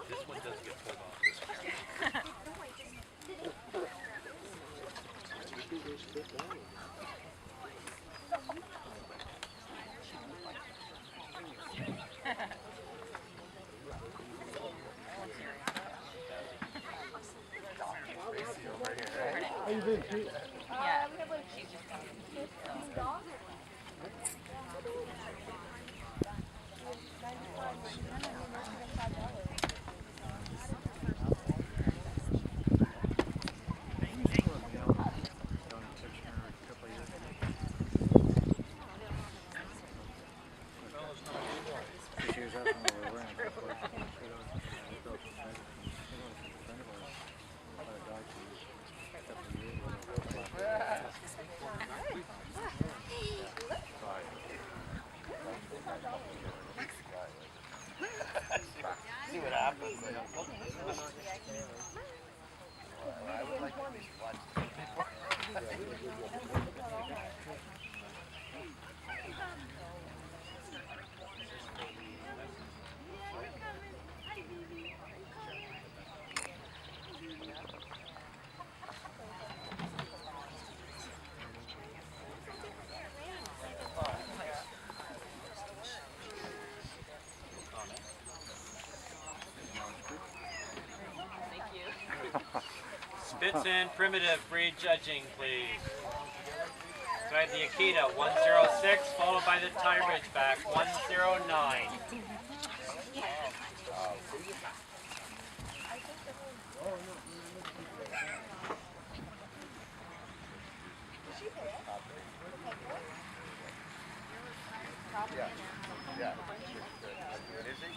This one does get pulled off. This one. How you been, Pete? Yeah. See what happens. Spits in primitive breed judging, please. So I have the Akita 106, followed by the Thai Ridgeback 109.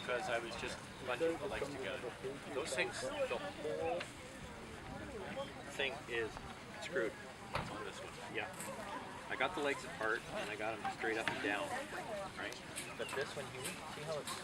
Because I was just bunching the legs together. Those things, the whole thing is screwed on this one. Yeah. I got the legs apart and I got them straight up and down, right? But this one here, see how it's